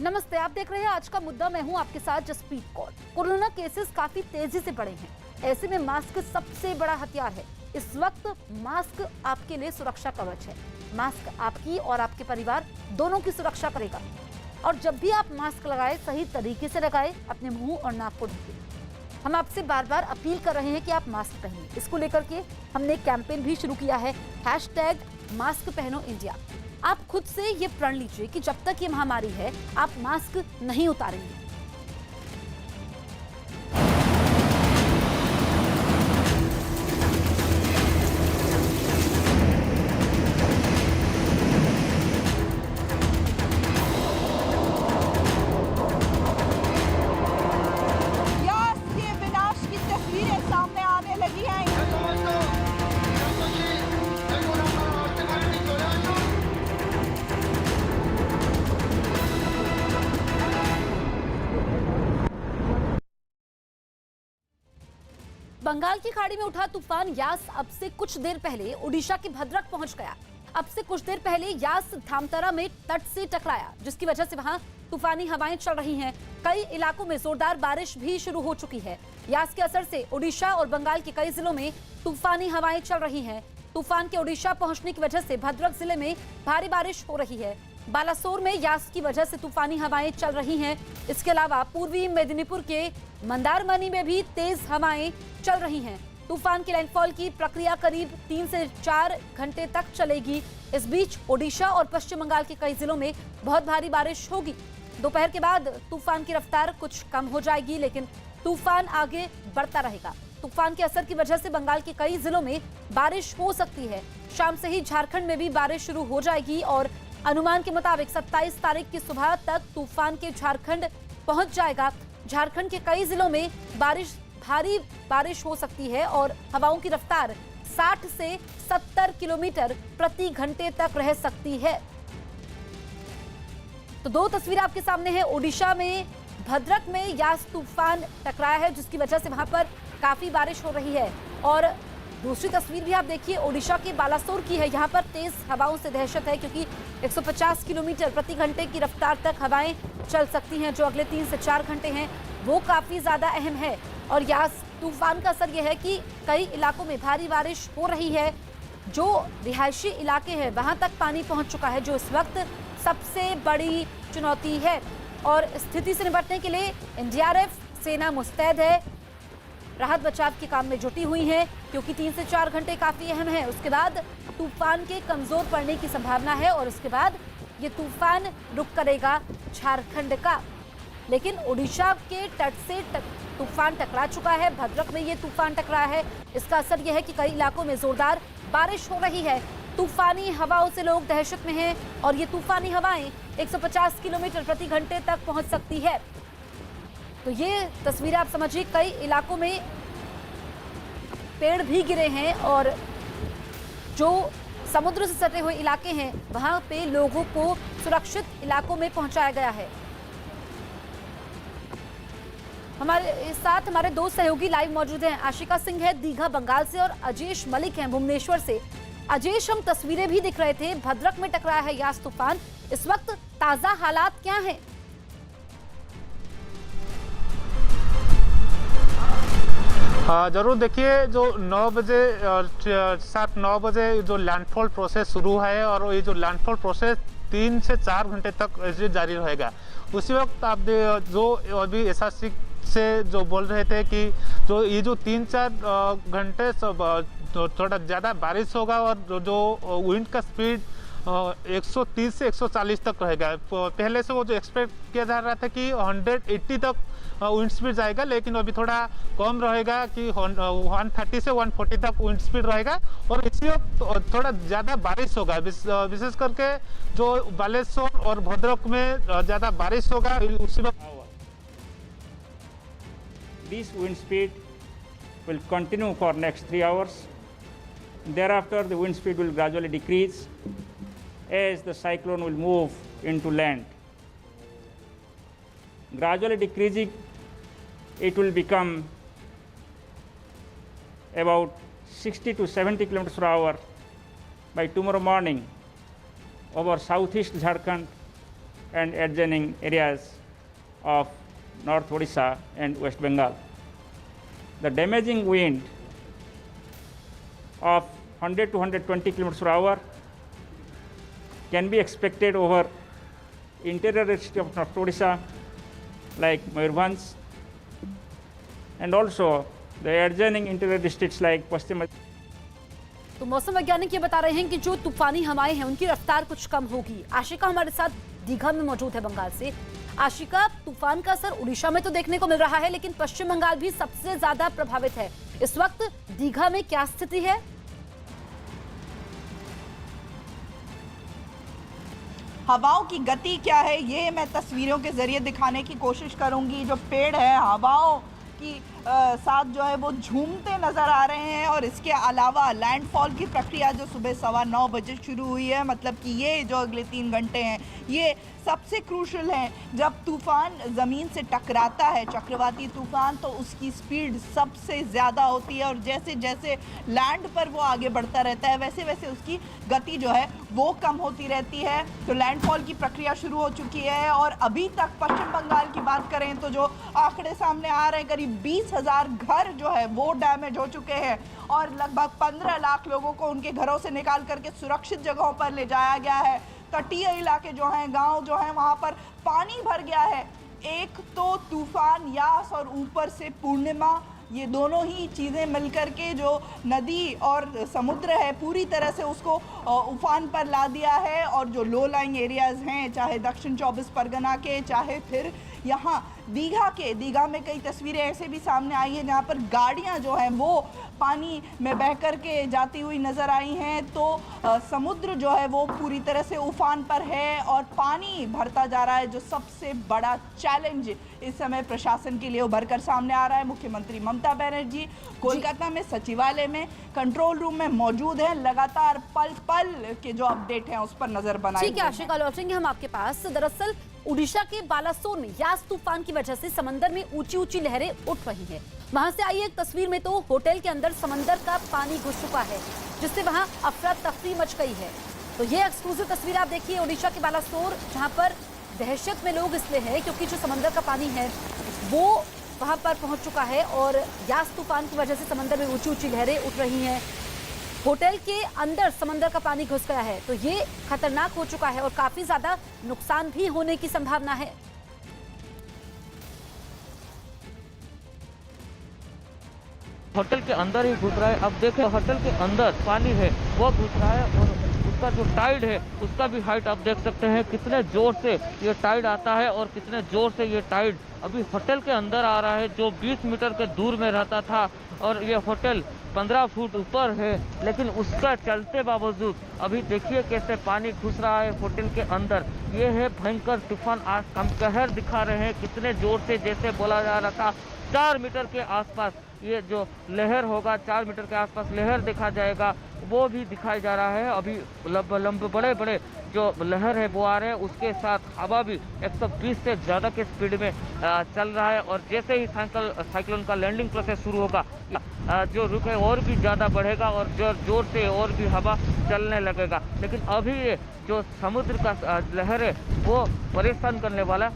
नमस्ते, आप देख रहे हैं आज का मुद्दा। मैं हूं आपके साथ जसप्रीत कौर। कोरोना केसेस काफी तेजी से बढ़े हैं, ऐसे में मास्क सबसे बड़ा हथियार है। इस वक्त मास्क आपके लिए सुरक्षा कवच है। मास्क आपकी और आपके परिवार दोनों की सुरक्षा करेगा। और जब भी आप मास्क लगाए, सही तरीके से लगाए, अपने मुंह और नाक को ढके। हम आपसे बार बार अपील कर रहे हैं कि आप मास्क पहनिए। इसको लेकर के हमने एक कैंपेन भी शुरू किया है, #मास्क पहनो इंडिया। आप खुद से ये प्रण लीजिए कि जब तक ये महामारी है, आप मास्क नहीं उतारेंगे। यास के विनाश की तस्वीरें सामने आने लगी हैं। बंगाल की खाड़ी में उठा तूफान यास अब से कुछ देर पहले ओडिशा के भद्रक पहुंच गया। अब से कुछ देर पहले यास धामतरा में तट से टकराया, जिसकी वजह से वहां तूफानी हवाएं चल रही हैं। कई इलाकों में जोरदार बारिश भी शुरू हो चुकी है। यास के असर से ओडिशा और बंगाल के कई जिलों में तूफानी हवाएं चल रही हैं। तूफान के ओडिशा पहुंचने की वजह से भद्रक जिले में भारी बारिश हो रही है। बालासोर में यास की वजह से तूफानी हवाएं चल रही हैं। इसके अलावा पूर्वी मेदिनीपुर के मंदारमनी में भी तेज हवाएं चल रही हैं। तूफान की लैंडफॉल की प्रक्रिया करीब 3 से 4 घंटे तक चलेगी। इस बीच ओडिशा और पश्चिम बंगाल के कई जिलों में बहुत भारी बारिश होगी। दोपहर के बाद तूफान की रफ्तार कुछ कम हो जाएगी, लेकिन तूफान आगे बढ़ता रहेगा। तूफान के असर की वजह से बंगाल के कई जिलों में बारिश हो सकती है। शाम से ही झारखंड में भी बारिश शुरू हो जाएगी और अनुमान के मुताबिक 27 तारीख की सुबह तक तूफान के झारखंड पहुंच जाएगा। झारखंड के कई जिलों में भारी बारिश हो सकती है और हवाओं की रफ्तार 60 से 70 किलोमीटर प्रति घंटे तक रह सकती है। तो दो तस्वीरें आपके सामने है। ओडिशा में भद्रक में यास तूफान टकराया है, जिसकी वजह से वहां पर काफी बारिश हो रही है। और दूसरी तस्वीर भी आप देखिए, ओडिशा के बालासोर की है। यहाँ पर तेज हवाओं से दहशत है, क्योंकि 150 किलोमीटर प्रति घंटे की रफ्तार तक हवाएं चल सकती हैं, जो अगले 3 से 4 घंटे हैं वो काफी ज्यादा अहम है। और यास तूफान का असर यह है कि कई इलाकों में भारी बारिश हो रही है। जो रिहायशी इलाके हैं वहां तक पानी पहुंच चुका है, जो इस वक्त सबसे बड़ी चुनौती है। और स्थिति से निपटने के लिए एनडीआरएफ सेना मुस्तैद है, राहत बचाव के काम में जुटी हुई है, क्योंकि 3 से 4 घंटे काफी अहम है। उसके बाद तूफान के कमजोर पड़ने की संभावना है और उसके बाद ये तूफान रुख करेगा झारखंड का। लेकिन ओडिशा के तट से तूफान टकरा चुका है। भद्रक में ये तूफान टकरा है। इसका असर यह है कि कई इलाकों में जोरदार बारिश हो रही है। तूफानी हवाओं से लोग दहशत में हैं और ये तूफानी हवाएं 150 किलोमीटर प्रति घंटे तक पहुंच सकती है। तो ये तस्वीरें आप समझिए, कई इलाकों में पेड़ भी गिरे हैं और जो समुद्र से सटे हुए इलाके हैं वहां पे लोगों को सुरक्षित इलाकों में पहुंचाया गया है। हमारे साथ हमारे दो सहयोगी लाइव मौजूद हैं। आशिका सिंह है दीघा बंगाल से और अजेश मलिक हैं भुवनेश्वर से। अजेश, हम तस्वीरें भी दिख रहे थे, भद्रक में टकराया है यास तूफान। इस वक्त ताजा हालात क्या हैं? जरूर देखिए, जो 9 बजे 7-9 बजे जो लैंडफॉल प्रोसेस शुरू है और ये जो लैंडफॉल प्रोसेस 3 से 4 घंटे तक ऐसे जारी रहेगा। उसी वक्त आप जो अभी एसआरसी से जो बोल रहे थे कि जो ये जो 3-4 घंटे सब थोड़ा ज़्यादा बारिश होगा और जो विंड का स्पीड 130 से 140 तक रहेगा। पहले से वो जो एक्सपेक्ट किया जा रहा था कि 180 तक विंड स्पीड जाएगा, लेकिन अभी थोड़ा कम रहेगा कि 130 से 140 तक विंड स्पीड रहेगा। और इसी वक्त थोड़ा ज़्यादा बारिश होगा, विशेष करके जो बालेश्वर और भद्रक में ज़्यादा बारिश होगा उसी वक्त। This wind speed will continue for next 3 hours. Thereafter, the wind speed will gradually decrease as the cyclone will move into land. Gradually decreasing, it will become about 60 to 70 kilometers per hour by tomorrow morning over southeast Jharkhand and adjoining areas of North Odisha and West Bengal. The damaging wind of 100 to 120 km per hour can be expected over interior district of North Odisha like Mayurbhanj, and also the adjoining interior districts like Paschim. तो मौसम वैज्ञानिक ये बता रहे हैं कि जो तूफानी हवाएं हैं उनकी रफ्तार कुछ कम होगी। आशिका हमारे साथ दीघा में मौजूद है बंगाल से। आशिका, तूफान का असर उड़ीसा में तो देखने को मिल रहा है, लेकिन पश्चिम बंगाल भी सबसे ज्यादा प्रभावित है। इस वक्त दीघा में क्या स्थिति है? हवाओं की गति क्या है ये मैं तस्वीरों के जरिए दिखाने की कोशिश करूंगी। जो पेड़ है हवाओं की साथ जो है वो झूमते नज़र आ रहे हैं, और इसके अलावा लैंडफॉल की प्रक्रिया जो सुबह 9:15 बजे शुरू हुई है, मतलब कि ये जो अगले 3 घंटे हैं ये सबसे क्रूशल हैं। जब तूफ़ान ज़मीन से टकराता है, चक्रवाती तूफ़ान, तो उसकी स्पीड सबसे ज़्यादा होती है, और जैसे जैसे लैंड पर वो आगे बढ़ता रहता है वैसे वैसे उसकी गति जो है वो कम होती रहती है। तो लैंडफॉल की प्रक्रिया शुरू हो चुकी है, और अभी तक पश्चिम बंगाल की बात करें तो जो आंकड़े सामने आ रहे हैं, करीब 20,000 घर जो है वो डैमेज हो चुके हैं, और लगभग 15 लाख लोगों को उनके घरों से निकाल करके सुरक्षित जगहों पर ले जाया गया है। तटीय इलाके जो हैं, गांव जो हैं, वहां पर पानी भर गया है। एक तो तूफान यास और ऊपर से पूर्णिमा, ये दोनों ही चीज़ें मिलकर के जो नदी और समुद्र है पूरी तरह से उसको उफान पर ला दिया है। और जो लो लाइंग एरियाज़ हैं, चाहे दक्षिण 24 परगना के, चाहे फिर यहाँ दीघा में कई तस्वीरें ऐसे भी सामने आई हैं जहाँ पर गाड़ियाँ जो हैं वो पानी में बह कर के जाती हुई नज़र आई हैं। तो समुद्र जो है वो पूरी तरह से उफान पर है और पानी भरता जा रहा है, जो सबसे बड़ा चैलेंज इस समय प्रशासन के लिए उभर कर सामने आ रहा है। मुख्यमंत्री ममता बनर्जी कोलकाता में सचिवालय में कंट्रोल रूम में मौजूद है, लगातार पल पल के जो अपडेट हैं उस पर नजर बनाई। ठीक है आशिका, लौटेंगे हम आपके पास। दरअसल उड़ीसा के बालासोर में यास तूफान की वजह से समंदर में ऊंची ऊंची लहरें उठ रही हैं। वहां से आई एक तस्वीर में तो होटल के अंदर समंदर का पानी घुस चुका है, जिससे वहां अफरा तफरी मच गई है। तो ये एक्सक्लूसिव तस्वीर आप देखिए उड़ीसा के बालासोर, जहां पर दहशत में लोग इसलिए हैं क्योंकि जो समंदर का पानी है वो वहां पर पहुंच चुका है, और यास तूफान की वजह से समंदर में ऊंची ऊंची लहरें उठ रही हैं। होटल के अंदर समंदर का पानी घुस गया है, तो ये खतरनाक हो चुका है और काफी ज्यादा नुकसान भी होने की संभावना है। होटल के अंदर ही घुस रहा है। अब देखें होटल के अंदर पानी है वो घुस रहा है, और उसका जो टाइड है उसका भी हाइट आप देख सकते हैं कितने जोर से ये टाइड आता है और कितने जोर से ये टाइड अभी होटल के अंदर आ रहा है, जो 20 मीटर के दूर में रहता था। और ये होटल 15 फुट ऊपर है, लेकिन उसका चलते बावजूद अभी देखिए कैसे पानी घुस रहा है होटल के अंदर। ये है भयंकर तूफान, आज हम कहर दिखा रहे हैं कितने जोर से, जैसे बोला जा रहा था 4 मीटर के आसपास ये जो लहर होगा, 4 मीटर के आसपास लहर देखा जाएगा, वो भी दिखाई जा रहा है। अभी लंबे बड़े बड़े जो लहर है वो आ रहे हैं, उसके साथ हवा भी 120 से ज़्यादा के स्पीड में चल रहा है। और जैसे ही साइक्लोन का लैंडिंग प्रोसेस शुरू होगा, जो रुख है और भी ज़्यादा बढ़ेगा और जोर से और भी हवा चलने लगेगा। लेकिन अभी ये जो समुद्र का लहर है वो परेशान करने वाला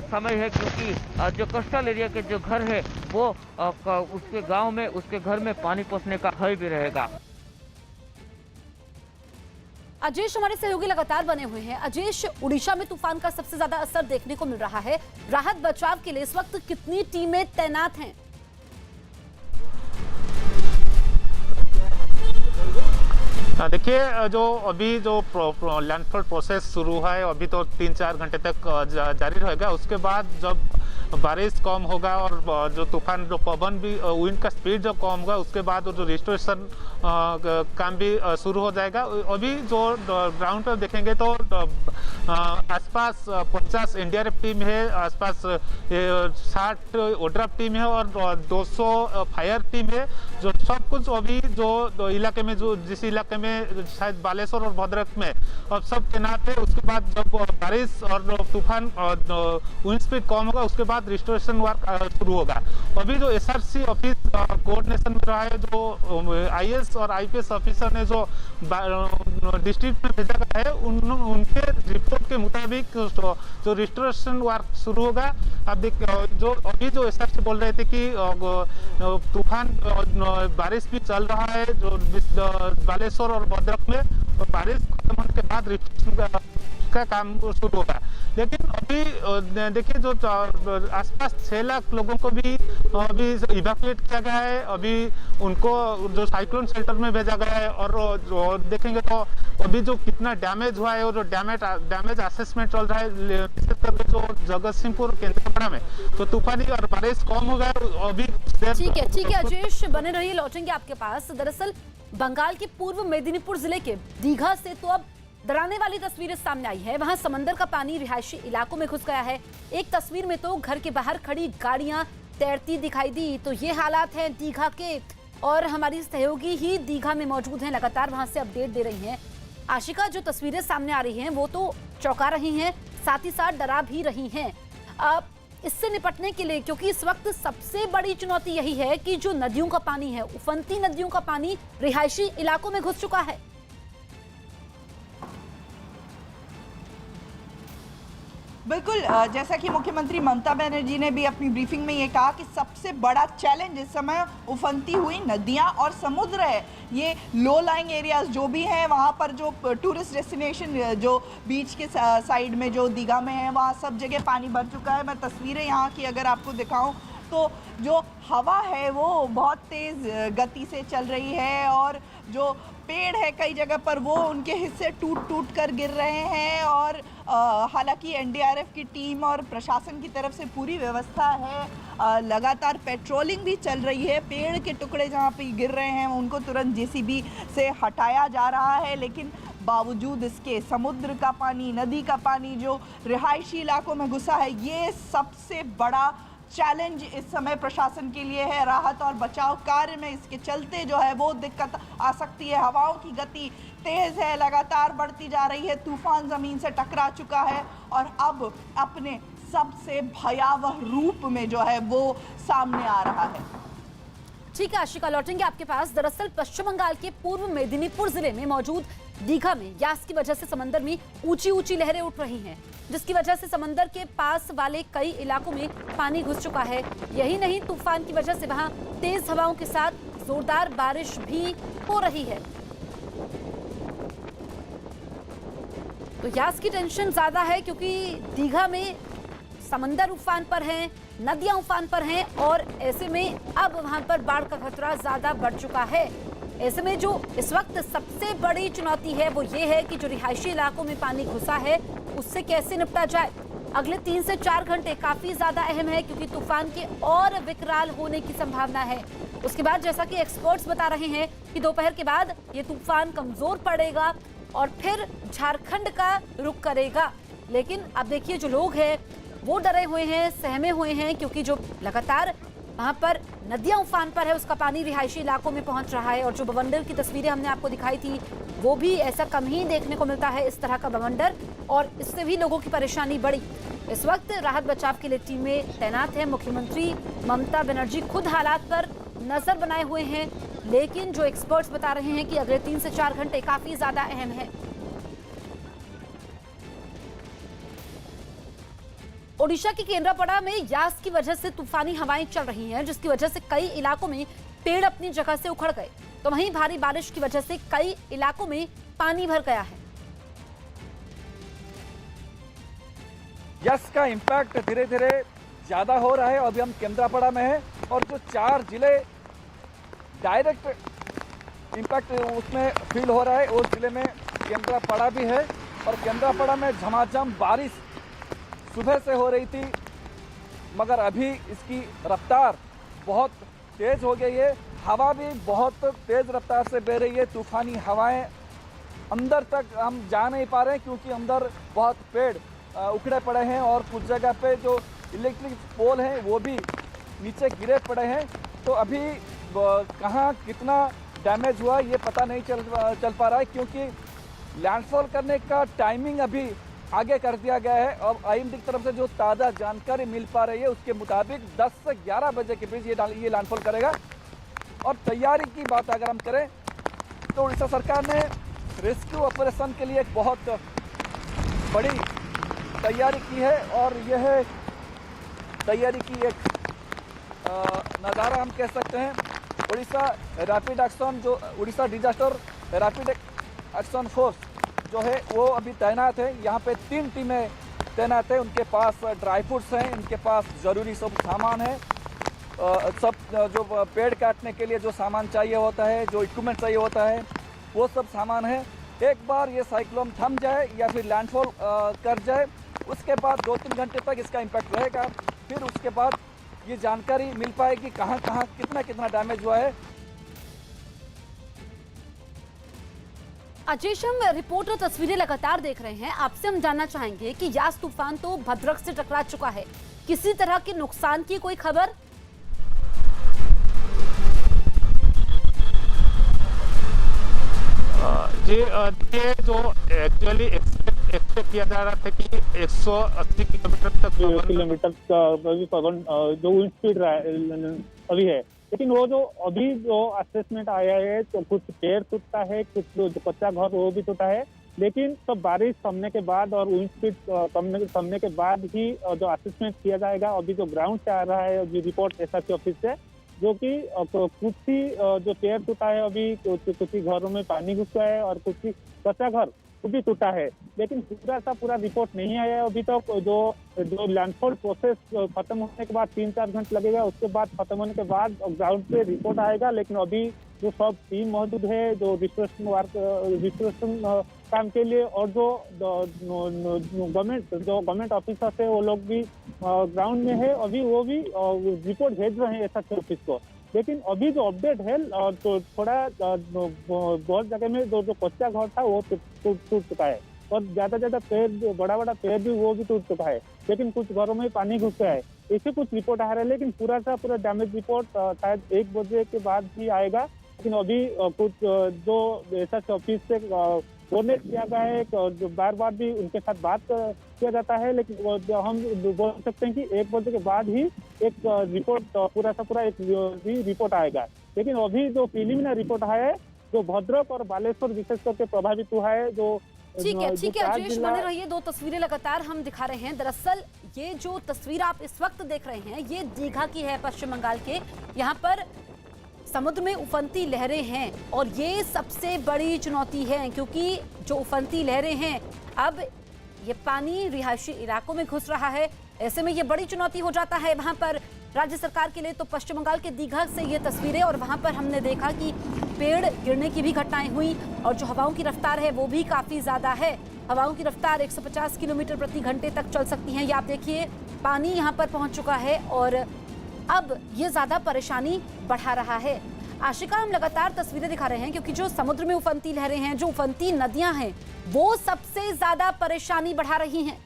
समय है, क्योंकि जो कोस्टल एरिया के जो घर है वो उसके गांव में, उसके घर में पानी पहुंचने का भय भी रहेगा। अजेश हमारे सहयोगी लगातार बने हुए हैं। अजेश, उड़ीसा में तूफान का सबसे ज्यादा असर देखने को मिल रहा है। राहत बचाव के लिए इस वक्त कितनी टीमें तैनात हैं? देखिए, जो अभी जो लैंडफॉल प्रोसेस शुरू है अभी तो 3-4 घंटे तक जारी रहेगा। उसके बाद जब बारिश कम होगा और जो तूफान जो पवन भी विंड का स्पीड जो कम होगा, उसके बाद जो रिस्टोरेशन काम भी शुरू हो जाएगा। अभी जो ग्राउंड पर देखेंगे तो आसपास 50 एनडीआरएफ टीम है, आसपास 60 ओड्राफ टीम है और 200 फायर टीम है। जो सब कुछ अभी जो इलाके में, जो जिस इलाके में में शायद बालेश्वर और भद्रक में अब सब तैनात है। उसके बाद जब बारिश और तूफान विंड स्पीड कम होगा उसके बाद रिस्टोरेशन वर्क शुरू होगा। अभी जो एसआरसी ऑफिस कोऑर्डिनेशन में रहा है, जो आईएएस और आईपीएस ऑफिसर ने जो डिस्ट्रिक्ट में भेजा गया है, उनके रिपोर्ट के मुताबिक जो रिस्टोरेशन वर्क शुरू होगा। आप देख जो अभी जो एसआरसी बोल रहे थे कि तूफान बारिश भी चल रहा है जो बालेश्वर और भद्रक में, बारिश खत्म होने के बाद रिस्टोरेशन का काम शुरू होगा। लेकिन अभी देखिए जो आसपास 6 लाख लोगों को भी अभी इवैक्यूएट किया गया है। अभी उनको जो साइक्लोन शेल्टर में भेजा गया है और देखेंगे तो अभी जो कितना डैमेज हुआ है और जो डैमेज असेसमेंट चल रहा है, विशेष करके जो जगत सिंहपुर केंद्रापड़ा में तो तूफानी और बारिश कम हो गया अभी। ठीक है अजयेश, बने रहिए, लौटेंगे आपके पास। दरअसल बंगाल के पूर्व मेदिनीपुर जिले के दीघा से तो अब डराने वाली तस्वीरें सामने आई है। वहां समंदर का पानी रिहायशी इलाकों में घुस गया है। एक तस्वीर में तो घर के बाहर खड़ी गाड़ियां तैरती दिखाई दी। तो ये हालात हैं दीघा के, और हमारी सहयोगी ही दीघा में मौजूद हैं, लगातार वहां से अपडेट दे रही हैं। आशिका, जो तस्वीरें सामने आ रही हैं वो तो चौंका रही हैं, साथ ही साथ डरा भी रही हैं। अब इससे निपटने के लिए, क्योंकि इस वक्त सबसे बड़ी चुनौती यही है कि जो नदियों का पानी है, उफनती नदियों का पानी रिहायशी इलाकों में घुस चुका है। बिल्कुल, जैसा कि मुख्यमंत्री ममता बनर्जी ने भी अपनी ब्रीफिंग में ये कहा कि सबसे बड़ा चैलेंज इस समय उफनती हुई नदियां और समुद्र है। ये लो लाइंग एरियाज जो भी हैं, वहाँ पर जो टूरिस्ट डेस्टिनेशन जो बीच के साइड में जो दीघा में है, वहाँ सब जगह पानी भर चुका है। मैं तस्वीरें यहाँ की अगर आपको दिखाऊं तो जो हवा है वो बहुत तेज़ गति से चल रही है, और जो पेड़ है कई जगह पर वो उनके हिस्से टूट कर गिर रहे हैं। और हालांकि एनडीआरएफ की टीम और प्रशासन की तरफ से पूरी व्यवस्था है, लगातार पेट्रोलिंग भी चल रही है। पेड़ के टुकड़े जहाँ पे गिर रहे हैं उनको तुरंत जेसीबी से हटाया जा रहा है। लेकिन बावजूद इसके समुद्र का पानी, नदी का पानी जो रिहायशी इलाकों में घुसा है, ये सबसे बड़ा चैलेंज इस समय प्रशासन के लिए है। राहत और बचाव कार्य में इसके चलते जो है वो दिक्कत आ सकती है। हवाओं की गति तेज़ है, लगातार बढ़ती जा रही है। तूफान ज़मीन से टकरा चुका है और अब अपने सबसे भयावह रूप में जो है वो सामने आ रहा है। ठीक है आशिका, लौटेंगे आपके पास। दरअसल पश्चिम बंगाल के पूर्व मेदिनीपुर जिले में मौजूद दीघा में यास की वजह से समंदर में ऊंची लहरें उठ रही हैं, जिसकी वजह से समंदर के पास वाले कई इलाकों में पानी घुस चुका है। यही नहीं, तूफान की वजह से वहां तेज हवाओं के साथ जोरदार बारिश भी हो रही है। तो यास की टेंशन ज्यादा है क्योंकि दीघा में समंदर उफान पर है, नदियां उफान पर हैं, और ऐसे में अब वहां पर बाढ़ का खतरा ज्यादा बढ़ चुका है। ऐसे में जो इस वक्त सबसे बड़ी चुनौती है वो ये है कि जो रिहायशी इलाकों में पानी घुसा है उससे कैसे निपटा जाए। अगले 3 से 4 घंटे काफी ज्यादा अहम है क्योंकि तूफान के और विकराल होने की संभावना है। उसके बाद जैसा कि एक्सपर्ट्स बता रहे हैं कि दोपहर के बाद ये तूफान कमजोर पड़ेगा और फिर झारखंड का रुख करेगा। लेकिन अब देखिए, जो लोग हैं वो डरे हुए हैं, सहमे हुए हैं, क्योंकि जो लगातार वहां पर नदियां उफान पर है, उसका पानी रिहायशी इलाकों में पहुंच रहा है। और जो बवंडर की तस्वीरें हमने आपको दिखाई थी वो भी ऐसा कम ही देखने को मिलता है, इस तरह का बवंडर, और इससे भी लोगों की परेशानी बढ़ी। इस वक्त राहत बचाव के लिए टीमें तैनात है। मुख्यमंत्री ममता बनर्जी खुद हालात पर नजर बनाए हुए हैं, लेकिन जो एक्सपर्ट्स बता रहे हैं कि अगले 3 से 4 घंटे काफी ज्यादा अहम है। ओडिशा के केंद्रापड़ा में यास की वजह से तूफानी हवाएं चल रही हैं, जिसकी वजह से कई इलाकों में पेड़ अपनी जगह से उखड़ गए, तो वहीं भारी बारिश की वजह से कई इलाकों में पानी भर गया है। यास का इम्पैक्ट धीरे धीरे ज़्यादा हो रहा है। अभी हम केंद्रापड़ा में हैं और जो 4 जिले डायरेक्ट इम्पैक्ट उसमें फील हो रहा है, उस जिले में केंद्रापड़ा भी है। और केंद्रापड़ा में झमाझम बारिश सुबह से हो रही थी, मगर अभी इसकी रफ्तार बहुत तेज़ हो गई है। हवा भी बहुत तेज़ रफ्तार से बह रही है। तूफ़ानी हवाएं अंदर तक हम जा नहीं पा रहे हैं क्योंकि अंदर बहुत पेड़ उखड़े पड़े हैं और कुछ जगह पे जो इलेक्ट्रिक पोल हैं वो भी नीचे गिरे पड़े हैं। तो अभी कहाँ कितना डैमेज हुआ ये पता नहीं चल पा रहा है, क्योंकि लैंडफॉल करने का टाइमिंग अभी आगे कर दिया गया है। अब आईएमडी की तरफ से जो ताज़ा जानकारी मिल पा रही है उसके मुताबिक 10 से 11 बजे के बीच ये लैंडफॉल करेगा। और तैयारी की बात अगर हम करें तो उड़ीसा सरकार ने रेस्क्यू ऑपरेशन के लिए एक बहुत बड़ी तैयारी की है, और यह तैयारी की एक नज़ारा हम कह सकते हैं। उड़ीसा रैपिड एक्शन जो Orissa disaster rapid action force जो है वो अभी तैनात है। यहाँ पे 3 टीमें तैनात है। उनके पास ड्राई फ्रूट्स हैं, उनके पास ज़रूरी सब सामान है, सब जो पेड़ काटने के लिए जो सामान चाहिए होता है, जो इक्विपमेंट चाहिए होता है, वो सब सामान है। एक बार ये साइक्लोन थम जाए या फिर लैंडफॉल कर जाए, उसके बाद 2-3 घंटे तक इसका इम्पैक्ट रहेगा। फिर उसके बाद ये जानकारी मिल पाएगी कहाँ कहाँ कितना डैमेज हुआ है। अजेश, हम रिपोर्टर तस्वीरें लगातार देख रहे हैं। आपसे हम जानना चाहेंगे कि यास तूफान तो भद्रक से टकरा चुका है, किसी तरह के नुकसान की कोई खबर? जी ये जो एक्चुअली एक्सपेक्ट किया जा रहा था कि 180 किलोमीटर तक जो विंड स्पीड अभी है, लेकिन वो जो अभी जो असेसमेंट आया है तो कुछ पेड़ टूटता है, कुछ जो कच्चा घर वो भी टूटा है। लेकिन सब बारिश थमने के बाद और विंड स्पीड थमने के बाद ही जो असेसमेंट किया जाएगा। अभी जो ग्राउंड से आ रहा है जो रिपोर्ट एसआरसी ऑफिस से, जो कि कुछ ही जो पेड़ टूटा है, अभी कुछ ही घरों में पानी घुस गया है और कुछ ही कच्चा घर भी टूटा है, लेकिन पूरा रिपोर्ट नहीं आया है अभी तक। जो लैंडफॉल प्रोसेस खत्म होने के बाद 3-4 घंटे लगेगा, उसके बाद खत्म होने के बाद ग्राउंड पे रिपोर्ट आएगा। लेकिन अभी जो सब टीम मौजूद है, जो रिस्टोरेशन काम के लिए, और जो गवर्नमेंट ऑफिसर्स है वो लोग भी ग्राउंड में है, अभी वो भी रिपोर्ट भेज रहे हैं एसआरसी ऑफिस को। लेकिन अभी जो अपडेट है तो थोड़ा बहुत जगह में जो कच्चा घर था वो टूट चुका है, और ज्यादा पेड़, बड़ा पेड़ भी वो भी टूट चुका है, लेकिन कुछ घरों में पानी घुस गया है। इससे कुछ रिपोर्ट आ रहा है, लेकिन पूरा डैमेज रिपोर्ट शायद 1 बजे के बाद ही आएगा। लेकिन अभी कुछ जो एसआरसी ऑफिस से कोऑर्डिनेट किया गया है, जो बार भी उनके साथ बात किया जाता है, लेकिन हम बोल सकते हैं कि 1 बजे के बाद ही एक रिपोर्ट पूरा एक रिपोर्ट आएगा। लेकिन अभी जो प्रिलिमिनरी रिपोर्ट आया है, जो भद्रक और बालेश्वर विशेष करके प्रभावित हुआ है, जो ठीक है अजेश, बने रहिए। 2 तस्वीरें लगातार हम दिखा रहे हैं। दरअसल ये जो तस्वीर आप इस वक्त देख रहे हैं, ये दीघा की है, पश्चिम बंगाल के। यहाँ पर समुद्र में उफनती लहरें हैं, और ये सबसे बड़ी चुनौती है, क्योंकि जो उफनती लहरें हैं, अब ये पानी रिहायशी इलाकों में घुस रहा है। ऐसे में ये बड़ी चुनौती हो जाता है वहां पर राज्य सरकार के लिए। तो पश्चिम बंगाल के दीघा से ये तस्वीरें, और वहां पर हमने देखा कि पेड़ गिरने की भी घटनाएं हुई, और जो हवाओं की रफ्तार है वो भी काफी ज्यादा है। हवाओं की रफ्तार 150 किलोमीटर प्रति घंटे तक चल सकती है। ये आप देखिए, पानी यहाँ पर पहुंच चुका है, और अब ये ज्यादा परेशानी बढ़ा रहा है। आशिका, हम लगातार तस्वीरें दिखा रहे हैं, क्योंकि जो समुद्र में उफनती लहरें हैं, जो उफनती नदियां हैं, वो सबसे ज्यादा परेशानी बढ़ा रही हैं।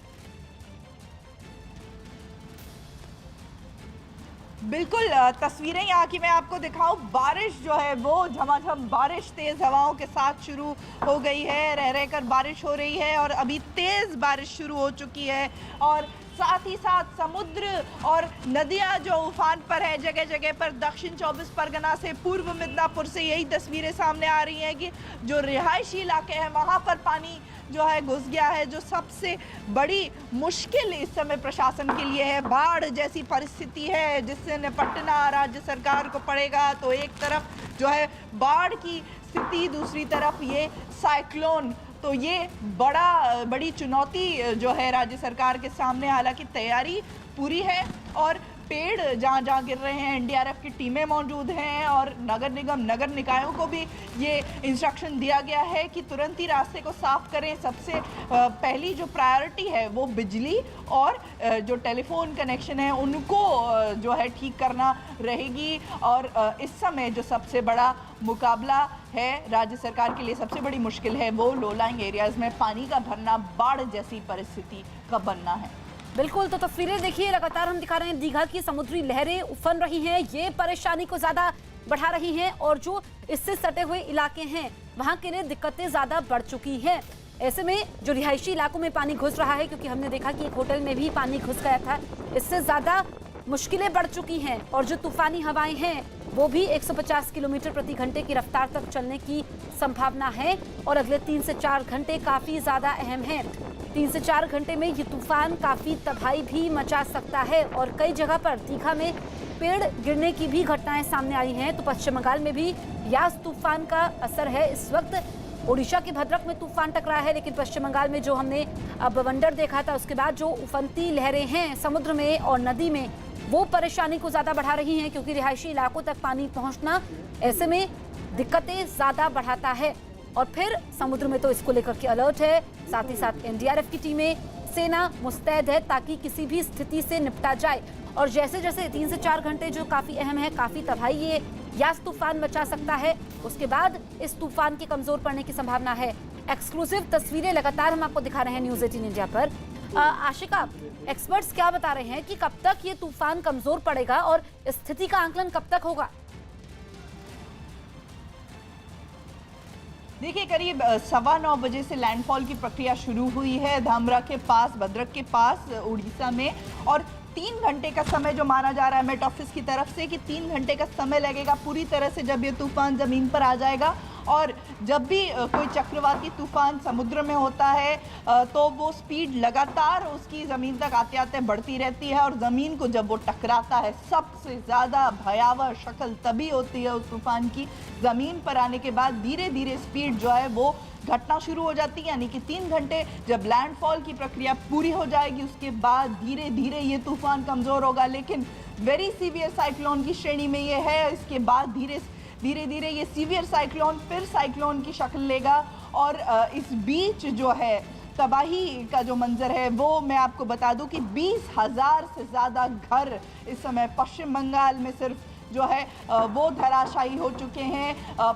बिल्कुल, तस्वीरें यहाँ की मैं आपको दिखाऊं। बारिश जो है वो झमाझम बारिश तेज़ हवाओं के साथ शुरू हो गई है। रह कर बारिश हो रही है, और अभी तेज़ बारिश शुरू हो चुकी है, और साथ ही साथ समुद्र और नदियां जो उफान पर है जगह जगह पर। दक्षिण 24 परगना से, पूर्व मिदनापुर से यही तस्वीरें सामने आ रही हैं कि जो रिहायशी इलाके हैं वहाँ पर पानी जो है घुस गया है। जो सबसे बड़ी मुश्किल इस समय प्रशासन के लिए है, बाढ़ जैसी परिस्थिति है जिससे निपटना राज्य सरकार को पड़ेगा। तो एक तरफ जो है बाढ़ की स्थिति, दूसरी तरफ ये साइक्लोन। तो ये बड़ी चुनौती जो है राज्य सरकार के सामने। हालांकि तैयारी पूरी है, और पेड़ जहाँ जहाँ गिर रहे हैं एनडीआरएफ की टीमें मौजूद हैं, और नगर निगम, नगर निकायों को भी ये इंस्ट्रक्शन दिया गया है कि तुरंत ही रास्ते को साफ करें। सबसे पहली जो प्रायोरिटी है वो बिजली और जो टेलीफोन कनेक्शन है उनको जो है ठीक करना रहेगी। और इस समय जो सबसे बड़ा मुकाबला है राज्य सरकार के लिए, सबसे बड़ी मुश्किल है वो लो लाइंग एरियाज में पानी का भरना, बाढ़ जैसी परिस्थिति का बनना है। बिल्कुल, तो तस्वीरें देखिए, लगातार हम दिखा रहे हैं दीघा की समुद्री लहरें उफन रही हैं। ये परेशानी को ज्यादा बढ़ा रही हैं और जो इससे सटे हुए इलाके हैं वहां के लिए दिक्कतें ज्यादा बढ़ चुकी हैं। ऐसे में जो रिहायशी इलाकों में पानी घुस रहा है, क्योंकि हमने देखा कि एक होटल में भी पानी घुस गया था, इससे ज्यादा मुश्किलें बढ़ चुकी हैं और जो तूफानी हवाएं हैं वो भी 150 किलोमीटर प्रति घंटे की रफ्तार तक चलने की संभावना है और अगले 3 से 4 घंटे काफी ज्यादा अहम हैं। 3 से 4 घंटे में ये तूफान काफी तबाही भी मचा सकता है और कई जगह पर दीघा में पेड़ गिरने की भी घटनाएं सामने आई हैं। तो पश्चिम बंगाल में भी यास तूफान का असर है। इस वक्त ओडिशा के भद्रक में तूफान टकराया है, लेकिन पश्चिम बंगाल में जो हमने बवंडर देखा था उसके बाद जो उफनती लहरें हैं समुद्र में और नदी में, वो परेशानी को ज्यादा बढ़ा रही हैं, क्योंकि रिहायशी इलाकों तक पानी पहुंचना ऐसे में दिक्कतें ज्यादा बढ़ाता है। और फिर समुद्र में तो इसको लेकर के अलर्ट है, साथ ही साथ एनडीआरएफ की टीमें, सेना मुस्तैद है ताकि किसी भी स्थिति से निपटा जाए। और जैसे जैसे 3 से 4 घंटे जो काफी अहम है, काफी तबाही ये यास तूफान मचा सकता है, उसके बाद इस तूफान के कमजोर पड़ने की संभावना है। एक्सक्लूसिव तस्वीरें लगातार हम आपको दिखा रहे हैं न्यूज़ 18 इंडिया पर। आशिका, एक्सपर्ट्स क्या बता रहे हैं कि कब तक ये तूफान कमजोर पड़ेगा और स्थिति का आकलन कब तक होगा? देखिए, करीब 9:15 बजे से लैंडफॉल की प्रक्रिया शुरू हुई है धामरा के पास, भद्रक के पास उड़ीसा में, और 3 घंटे का समय जो माना जा रहा है मेट ऑफिस की तरफ से कि 3 घंटे का समय लगेगा पूरी तरह से जब ये तूफान ज़मीन पर आ जाएगा। और जब भी कोई चक्रवाती तूफान समुद्र में होता है तो वो स्पीड लगातार उसकी ज़मीन तक आते आते बढ़ती रहती है और ज़मीन को जब वो टकराता है सबसे ज़्यादा भयावह शक्ल तभी होती है उस तूफान की। ज़मीन पर आने के बाद धीरे धीरे स्पीड जो है वो घटना शुरू हो जाती है, यानी कि 3 घंटे जब लैंडफॉल की प्रक्रिया पूरी हो जाएगी उसके बाद धीरे धीरे ये तूफान कमज़ोर होगा, लेकिन वेरी सीवियर साइक्लोन की श्रेणी में ये है। इसके बाद धीरे धीरे ये सीवियर साइक्लोन फिर साइक्लोन की शक्ल लेगा और इस बीच जो है तबाही का जो मंजर है वो मैं आपको बता दूं कि 20,000 से ज़्यादा घर इस समय पश्चिम बंगाल में सिर्फ जो है वो धराशायी हो चुके हैं।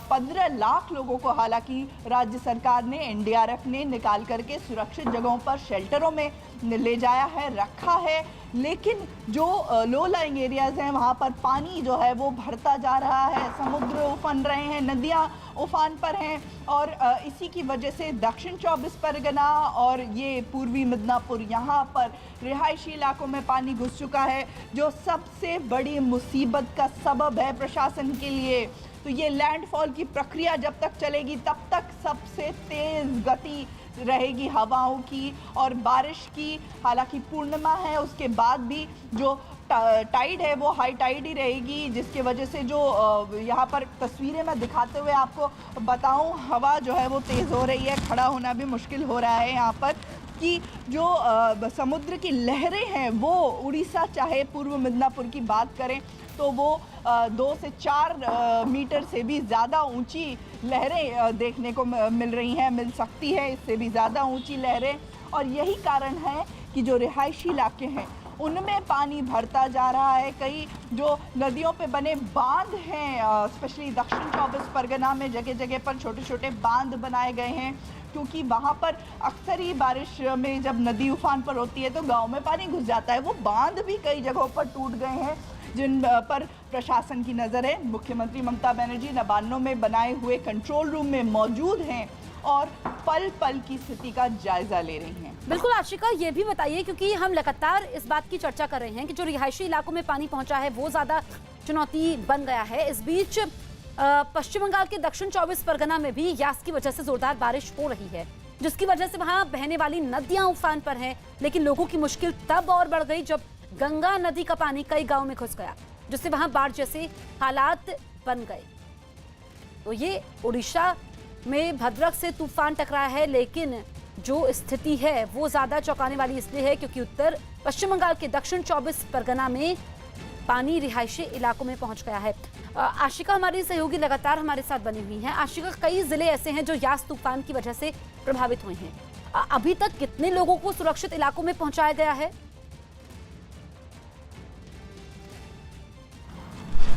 15 लाख लोगों को हालांकि राज्य सरकार ने, एनडीआरएफ ने निकाल करके सुरक्षित जगहों पर शेल्टरों में ले जाया है, रखा है, लेकिन जो लो लाइंग एरियाज़ हैं वहाँ पर पानी जो है वो बढ़ता जा रहा है, समुद्र उफन रहे हैं, नदियाँ उफान पर हैं और इसी की वजह से दक्षिण 24 परगना और ये पूर्वी मिदनापुर यहाँ पर रिहायशी इलाकों में पानी घुस चुका है, जो सबसे बड़ी मुसीबत का सबब है प्रशासन के लिए। तो ये लैंडफॉल की प्रक्रिया जब तक चलेगी तब तक सबसे तेज़ गति रहेगी हवाओं की और बारिश की। हालांकि पूर्णिमा है, उसके बाद भी जो टाइड है वो हाई टाइड ही रहेगी, जिसके वजह से जो यहाँ पर तस्वीरें मैं दिखाते हुए आपको बताऊं, हवा जो है वो तेज़ हो रही है, खड़ा होना भी मुश्किल हो रहा है यहाँ पर कि जो समुद्र की लहरें हैं वो उड़ीसा चाहे पूर्व मिदनापुर की बात करें तो वो 2 से 4 मीटर से भी ज़्यादा ऊंची लहरें देखने को मिल रही हैं, मिल सकती है इससे भी ज़्यादा ऊंची लहरें। और यही कारण है कि जो रिहायशी इलाके हैं उनमें पानी भरता जा रहा है। कई जो नदियों पे बने बांध हैं, स्पेशली दक्षिण 24 परगना में जगह जगह पर छोटे छोटे बांध बनाए गए हैं, क्योंकि वहाँ पर अक्सर ही बारिश में जब नदी उफान पर होती है तो गांव में पानी घुस जाता है। वो बांध भी कई जगहों पर टूट गए हैं जिन पर प्रशासन की नज़र है। मुख्यमंत्री ममता बनर्जी नबान्नों में बनाए हुए कंट्रोल रूम में मौजूद हैं और पल पल की स्थिति का जायजा ले रही हैं। बिल्कुल आशिका, ये भी बताइए, क्योंकि हम लगातार इस बात की चर्चा कर रहे हैं कि जो रिहायशी इलाकों में पानी पहुंचा है वो ज़्यादा चुनौती बन गया है। इस बीच पश्चिम बंगाल के दक्षिण 24 परगना में भी यास की वजह से जोरदार बारिश हो रही है, जिसकी वजह से वहां बहने वाली नदियां उफान पर हैं। लेकिन लोगों की मुश्किल तब और बढ़ गई जब गंगा नदी का पानी कई गांव में घुस गया, जिससे वहां बाढ़ जैसे हालात बन गए। तो ये उड़ीसा में भद्रक से तूफान टकराया है, लेकिन जो स्थिति है वो ज्यादा चौंकाने वाली इसलिए है क्योंकि उत्तर पश्चिम बंगाल के दक्षिण 24 परगना में पानी रिहायशी इलाकों में पहुंच गया है। आशिका हमारी सहयोगी लगातार हमारे साथ बनी हुई हैं। आशिका, कई जिले ऐसे हैं जो यास तूफान की वजह से प्रभावित हुए हैं। अभी तक कितने लोगों को सुरक्षित इलाकों में पहुंचाया गया है?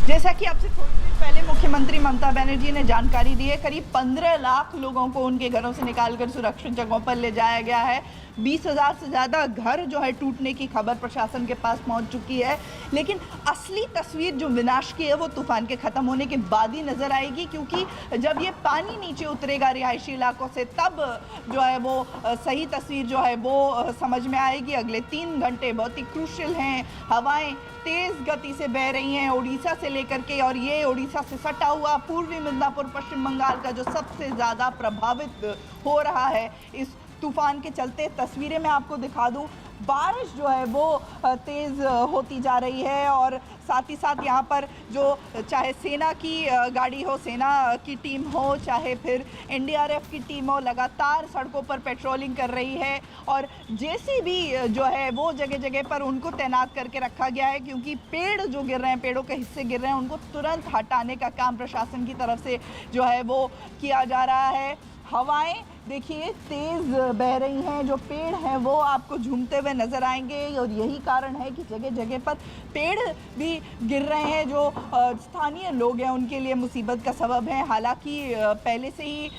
जैसा कि आपसे थोड़ी देर पहले मुख्यमंत्री ममता बनर्जी ने जानकारी दी है, करीब 15 लाख लोगों को उनके घरों से निकालकर सुरक्षित जगहों पर ले जाया गया है। 20,000 से ज़्यादा घर जो है टूटने की खबर प्रशासन के पास पहुंच चुकी है। लेकिन असली तस्वीर जो विनाश की है वो तूफान के ख़त्म होने के बाद ही नज़र आएगी, क्योंकि जब ये पानी नीचे उतरेगा रिहायशी इलाकों से तब जो है वो सही तस्वीर जो है वो समझ में आएगी। अगले 3 घंटे बहुत ही क्रूशियल हैं। हवाएं तेज़ गति से बह रही हैं उड़ीसा से लेकर के, और ये उड़ीसा से सटा हुआ पूर्वी मिदनापुर पश्चिम बंगाल का जो सबसे ज़्यादा प्रभावित हो रहा है इस तूफान के चलते। तस्वीरें मैं आपको दिखा दूं, बारिश जो है वो तेज़ होती जा रही है, और साथ ही साथ यहाँ पर जो चाहे सेना की गाड़ी हो, सेना की टीम हो, चाहे फिर एनडीआरएफ की टीम हो, लगातार सड़कों पर पेट्रोलिंग कर रही है। और जेसीबी जो है वो जगह जगह पर उनको तैनात करके रखा गया है, क्योंकि पेड़ जो गिर रहे हैं, पेड़ों के हिस्से गिर रहे हैं, उनको तुरंत हटाने का काम प्रशासन की तरफ से जो है वो किया जा रहा है। हवाएं देखिए तेज़ बह रही हैं, जो पेड़ हैं वो आपको झूमते हुए नज़र आएंगे, और यही कारण है कि जगह जगह पर पेड़ भी गिर रहे हैं जो स्थानीय लोग हैं उनके लिए मुसीबत का सबब है। हालांकि पहले से ही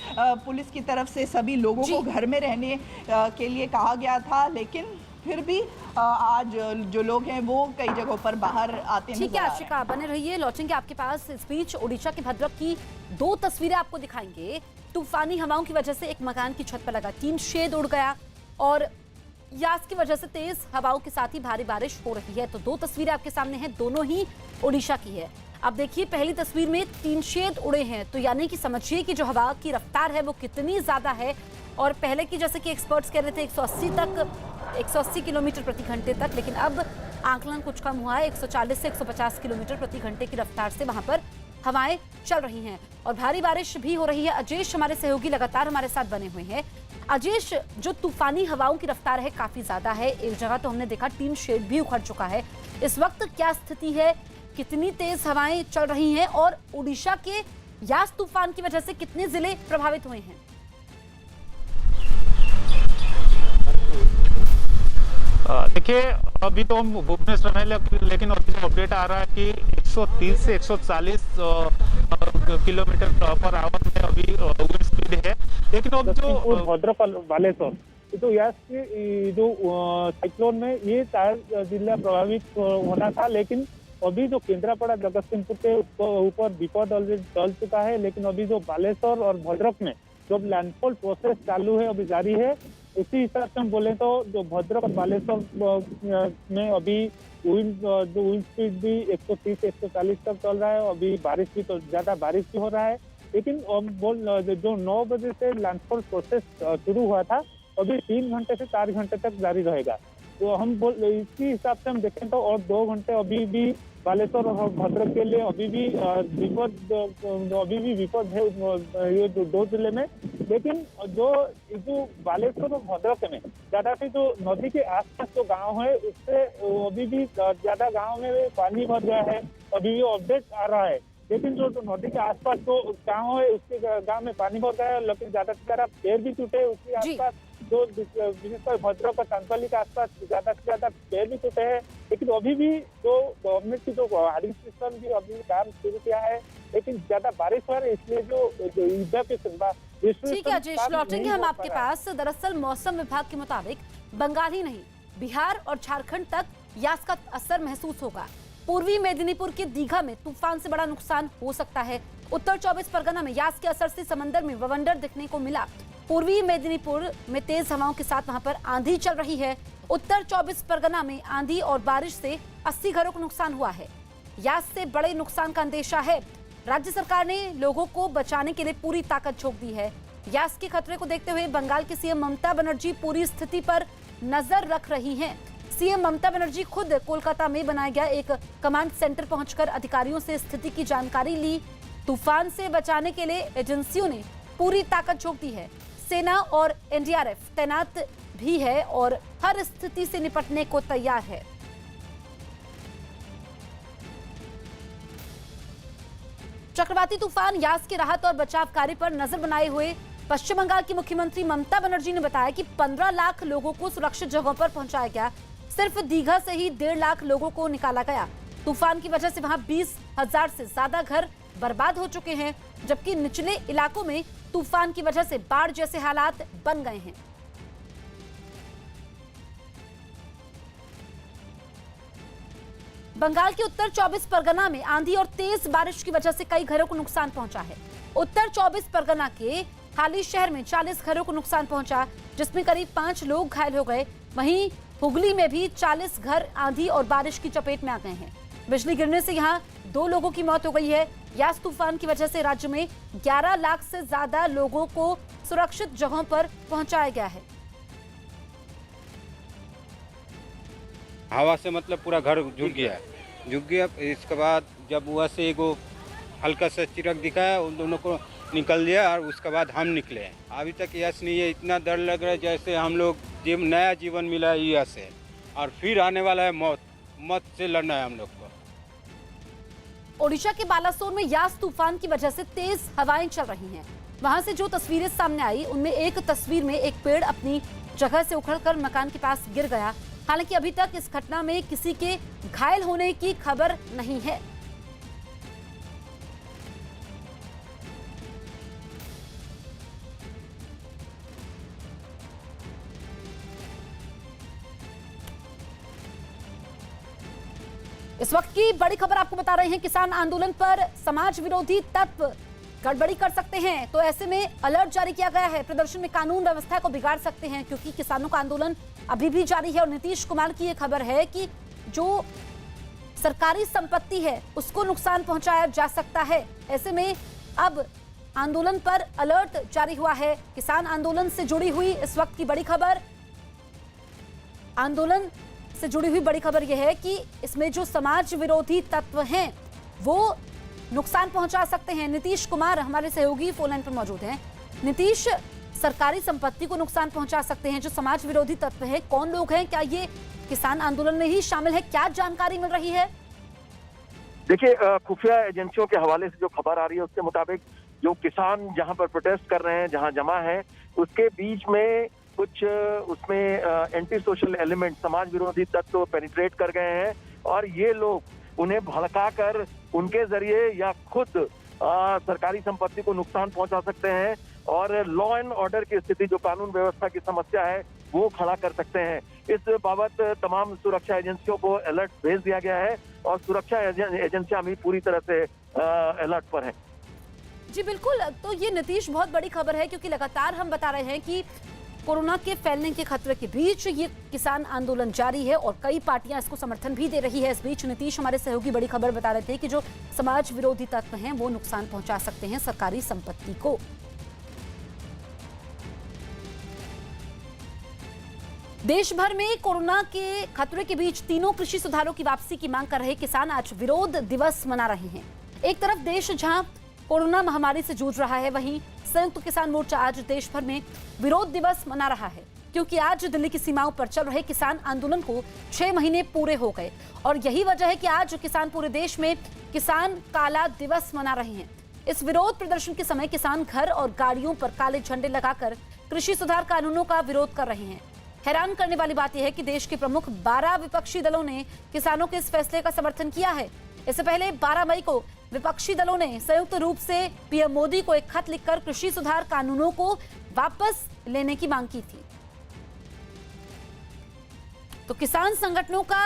पुलिस की तरफ से सभी लोगों को घर में रहने के लिए कहा गया था, लेकिन फिर भी आज जो लोग हैं वो कई जगहों पर बाहर आते हैं। ठीक है आशिका, बने रहिए, लौटेंगे आपके पास। इस बीच ओडिशा के भद्रक की 2 तस्वीरें आपको दिखाएंगे। तूफानी हवाओं की वजह से एक मकान की छत पर लगा टीन शेड उड़ गया, और यास की वजह से तेज हवाओं के साथ ही भारी बारिश हो रही है। तो 2 तस्वीरें आपके सामने हैं, दोनों ही ओडिशा की है। अब देखिए, पहली तस्वीर में टीन शेड उड़े हैं, तो यानी कि समझिए कि जो हवा की रफ्तार है वो कितनी ज्यादा है। और पहले की जैसे कि एक्सपर्ट्स कह रहे थे 180 किलोमीटर प्रति घंटे तक, लेकिन अब आंकलन कुछ कम हुआ है, 140 से 150 किलोमीटर प्रति घंटे की रफ्तार से वहां पर हवाएं चल रही हैं, और भारी बारिश भी हो रही है। अजेश हमारे सहयोगी लगातार हमारे साथ बने हुए हैं। अजेश, जो तूफानी हवाओं की रफ्तार है काफी ज्यादा है, एक जगह तो हमने देखा टीन शेड भी उखड़ चुका है। इस वक्त क्या स्थिति है, कितनी तेज हवाएं चल रही हैं, और उड़ीसा के यास तूफान की वजह से कितने जिले प्रभावित हुए हैं? देखिए, अभी तो हम भुवनेश्वर में, लेकिन अभी जो अपडेट आ रहा है कि 130 से 140 किलोमीटर पर आवर में अभी विंड स्पीड है। लेकिन अब जो भद्रक बालेश्वर तो यास की जो साइक्लोन में ये 4 जिला प्रभावित होना था, लेकिन अभी जो केंद्रापड़ा जगतसिंहपुर के ऊपर विपद ऑलरेडी टल चुका है। लेकिन अभी जो बालेश्वर और भद्रक में जो लैंडफॉल प्रोसेस चालू है, अभी जारी है। उसी हिसाब से हम बोले तो जो भद्रक और बालेश्वर में अभी जो विंड स्पीड भी 130 से 140 तक चल रहा है। अभी बारिश भी तो ज्यादा बारिश भी हो रहा है, लेकिन जो 9 बजे से लैंडफॉल प्रोसेस शुरू हुआ था, अभी 3 घंटे से 4 घंटे तक जारी रहेगा। तो हम इसी हिसाब से हम देखें तो और 2 घंटे अभी भी बालेश्वर और भद्रक के लिए अभी भी विपद है ये 2 जिले में। लेकिन जो बालेश्वर और भद्रक में ज्यादा से जो नदी के आसपास जो गांव है, उससे अभी भी ज्यादा गांव में पानी भर गया है, अभी भी अपडेट आ रहा है। लेकिन जो नदी के आसपास जो गांव है, उसके गांव में पानी भर गया है, लेकिन ज्यादा से ज्यादा पेड़ भी टूटे। उसके आसपास जो विशेषकर भद्रक और चांदपाली के आसपास ज्यादा से ज्यादा पेड़ भी टूटे हैं। लेकिन अभी भी जो गवर्नमेंट की जो हार्डिंग सिस्टम भी अभी काम शुरू किया है, लेकिन ज्यादा बारिश हो रही है, इसलिए जो इवैक्यूएशन ठीक है अजेश, लौटेंगे हम आपके पास। दरअसल मौसम विभाग के मुताबिक बंगाल ही नहीं, बिहार और झारखंड तक यास का असर महसूस होगा। पूर्वी मेदिनीपुर के दीघा में तूफान से बड़ा नुकसान हो सकता है। उत्तर 24 परगना में यास के असर से समंदर में बवंडर दिखने को मिला। पूर्वी मेदिनीपुर में तेज हवाओं के साथ वहां पर आंधी चल रही है। उत्तर 24 परगना में आंधी और बारिश से 80 घरों को नुकसान हुआ है। यास से बड़े नुकसान का अंदेशा है। राज्य सरकार ने लोगों को बचाने के लिए पूरी ताकत झोंक दी है। यास के खतरे को देखते हुए बंगाल की सीएम ममता बनर्जी पूरी स्थिति पर नजर रख रही हैं। सीएम ममता बनर्जी खुद कोलकाता में बनाया गया एक कमांड सेंटर पहुंचकर अधिकारियों से स्थिति की जानकारी ली। तूफान से बचाने के लिए एजेंसियों ने पूरी ताकत झोंक दी है। सेना और एनडीआरएफ तैनात भी है और हर स्थिति से निपटने को तैयार है। चक्रवाती तूफान यास के राहत और बचाव कार्य पर नजर बनाए हुए पश्चिम बंगाल की मुख्यमंत्री ममता बनर्जी ने बताया कि 15 लाख लोगों को सुरक्षित जगहों पर पहुंचाया गया। सिर्फ दीघा से ही 1.5 लाख लोगों को निकाला गया। तूफान की वजह से वहां 20,000 से ज्यादा घर बर्बाद हो चुके हैं, जबकि निचले इलाकों में तूफान की वजह से बाढ़ जैसे हालात बन गए हैं। बंगाल के उत्तर 24 परगना में आंधी और तेज बारिश की वजह से कई घरों को नुकसान पहुंचा है। उत्तर 24 परगना के हाली शहर में 40 घरों को नुकसान पहुंचा, जिसमें करीब 5 लोग घायल हो गए। वहीं हुगली में भी 40 घर आंधी और बारिश की चपेट में आ गए हैं। बिजली गिरने से यहां 2 लोगों की मौत हो गई है। यास तूफान की वजह से राज्य में 11 लाख से ज्यादा लोगों को सुरक्षित जगहों पर पहुंचाया गया है। हवा से मतलब पूरा घर झुक गया। इसके बाद जब वहाँ से एगो हल्का सा चिरक दिखाया, उन दोनों को निकल दिया और उसके बाद हम निकले। अभी तक यस नहीं है, इतना डर लग रहा है जैसे हम लोग नया जीवन मिला है यहाँ से, और फिर आने वाला है मौत से लड़ना है हम लोग को। ओडिशा के बालासोर में यास तूफान की वजह से तेज हवाएं चल रही हैं। वहां से जो तस्वीरें सामने आई, उनमें एक तस्वीर में एक पेड़ अपनी जगह से उखड़कर मकान के पास गिर गया। हालांकि अभी तक इस घटना में किसी के घायल होने की खबर नहीं है। इस वक्त की बड़ी खबर आपको बता रहे हैं, किसान आंदोलन पर समाज विरोधी तत्व गड़बड़ी कर सकते हैं, तो ऐसे में अलर्ट जारी किया गया है। प्रदर्शन में कानून व्यवस्था को बिगाड़ सकते हैं, क्योंकि किसानों का आंदोलन अभी भी जारी है। और नीतीश कुमार की यह खबर है कि जो सरकारी संपत्ति है उसको नुकसान पहुंचाया जा सकता है। ऐसे में अब आंदोलन पर अलर्ट जारी हुआ है। किसान आंदोलन से जुड़ी हुई इस वक्त की बड़ी खबर, आंदोलन से जुड़ी हुई बड़ी खबर यह है कि इसमें जो समाज विरोधी तत्व हैं वो नुकसान पहुंचा सकते हैं। नीतीश कुमार हमारे सहयोगी फोन लाइन पर मौजूद हैं। नीतीश, सरकारी संपत्ति को नुकसान पहुंचा सकते हैं जो समाज विरोधी तत्व हैं, कौन लोग हैं? क्या ये किसान आंदोलन में ही शामिल है? क्या जानकारी मिल रही है? देखिए, खुफिया एजेंसियों के हवाले से जो खबर आ रही है उसके मुताबिक जो किसान जहां पर प्रोटेस्ट कर रहे हैं, जहां जमा है, उसके बीच में कुछ उसमें एंटी सोशल एलिमेंट, समाज विरोधी तत्व पेनिट्रेट कर गए हैं और ये लोग उन्हें भड़काकर उनके जरिए या खुद सरकारी संपत्ति को नुकसान पहुंचा सकते हैं और लॉ एंड ऑर्डर की स्थिति, जो कानून व्यवस्था की समस्या है, वो खड़ा कर सकते हैं। इस बाबत तमाम सुरक्षा एजेंसियों को अलर्ट भेज दिया गया है और सुरक्षा एजेंसियां भी पूरी तरह से अलर्ट पर हैं। जी बिल्कुल, तो ये नीतीश बहुत बड़ी खबर है, क्योंकि लगातार हम बता रहे हैं कि कोरोना के फैलने के खतरे के बीच ये किसान आंदोलन जारी है और कई पार्टियां इसको समर्थन भी दे रही है। इस बीच नीतीश हमारे सहयोगी बड़ी खबर बता रहे थे कि जो समाज विरोधी तत्व हैं वो नुकसान पहुंचा सकते हैं सरकारी संपत्ति को। देश भर में कोरोना के खतरे के बीच तीनों कृषि सुधारों की वापसी की मांग कर रहे किसान आज विरोध दिवस मना रहे हैं। एक तरफ देश जहां कोरोना महामारी से जूझ रहा है, वहीं संयुक्त किसान मोर्चा आज देश भर में विरोध दिवस मना रहा है, क्योंकि आज दिल्ली की सीमाओं पर चल रहे किसान आंदोलन को 6 महीने पूरे हो गए और यही वजह है कि आज किसान पूरे देश में किसान काला दिवस मना रहे हैं। इस विरोध प्रदर्शन के समय किसान घर और गाड़ियों पर काले झंडे लगाकर कृषि सुधार कानूनों का विरोध कर रहे हैं। हैरान करने वाली बात यह है कि देश के प्रमुख 12 विपक्षी दलों ने किसानों के इस फैसले का समर्थन किया है। इससे पहले 12 मई को विपक्षी दलों ने संयुक्त रूप से पीएम मोदी को एक खत लिखकर कृषि सुधार कानूनों को वापस लेने की मांग की थी। तो किसान संगठनों का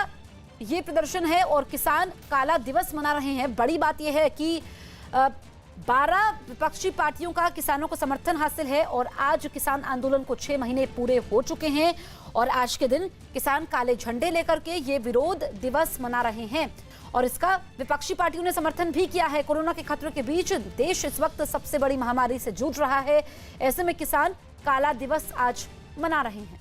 ये प्रदर्शन है और किसान काला दिवस मना रहे हैं। बड़ी बात यह है कि 12 विपक्षी पार्टियों का किसानों को समर्थन हासिल है और आज किसान आंदोलन को 6 महीने पूरे हो चुके हैं और आज के दिन किसान काले झंडे लेकर के ये विरोध दिवस मना रहे हैं और इसका विपक्षी पार्टियों ने समर्थन भी किया है। कोरोना के खतरे के बीच देश इस वक्त सबसे बड़ी महामारी से जूझ रहा है, ऐसे में किसान काला दिवस आज मना रहे हैं।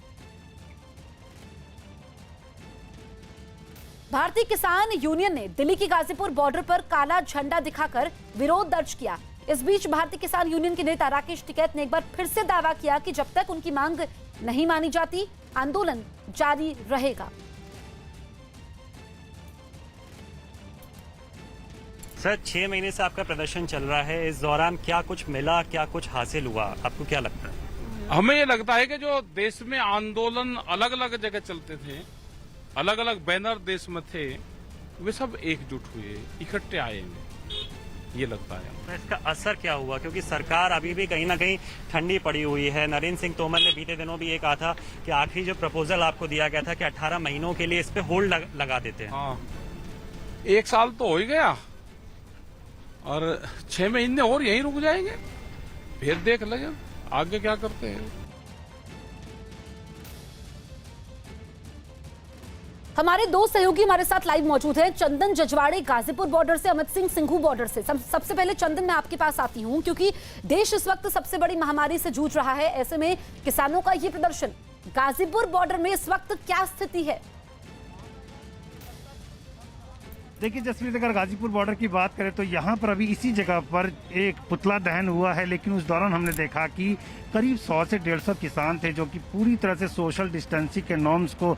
भारतीय किसान यूनियन ने दिल्ली की गाजीपुर बॉर्डर पर काला झंडा दिखाकर विरोध दर्ज किया। इस बीच भारतीय किसान यूनियन के नेता राकेश टिकैत ने एक बार फिर से दावा किया कि जब तक उनकी मांग नहीं मानी जाती, आंदोलन जारी रहेगा। सर, 6 महीने से आपका प्रदर्शन चल रहा है, इस दौरान क्या कुछ मिला, क्या कुछ हासिल हुआ, आपको क्या लगता है? हमें ये लगता है कि जो देश में आंदोलन अलग अलग जगह चलते थे, अलग अलग बैनर देश में थे, वे सब एकजुट हुए, इकट्ठे आए हैं, ये लगता है। तो इसका असर क्या हुआ, क्योंकि सरकार अभी भी कहीं ना कहीं ठंडी पड़ी हुई है। नरेंद्र सिंह तोमर ने बीते दिनों भी ये कहा था कि आखिरी जो प्रपोजल आपको दिया गया था कि 18 महीनों के लिए इस पे होल्ड लगा देते हैं। हाँ, 1 साल तो हो ही गया और 6 महीने और यहीं रुक जाएंगे, फिर देख लेंगे आगे क्या करते हैं। हमारे दो सहयोगी हमारे साथ लाइव मौजूद हैं। चंदन जजवाड़े गाजीपुर बॉर्डर से, अमित सिंह सिंघू बॉर्डर से। सबसे पहले चंदन, मैं आपके पास आती हूं क्योंकि देश इस वक्त सबसे बड़ी महामारी से जूझ रहा है। ऐसे में किसानों का ये प्रदर्शन, गाजीपुर बॉर्डर में इस वक्त क्या स्थिति है? देखिए जसवीर, अगर गाजीपुर बॉर्डर की बात करें तो यहाँ पर अभी इसी जगह पर एक पुतला दहन हुआ है, लेकिन उस दौरान हमने देखा कि करीब 100 से 150 किसान थे जो कि पूरी तरह से सोशल डिस्टेंसिंग के नॉर्म्स को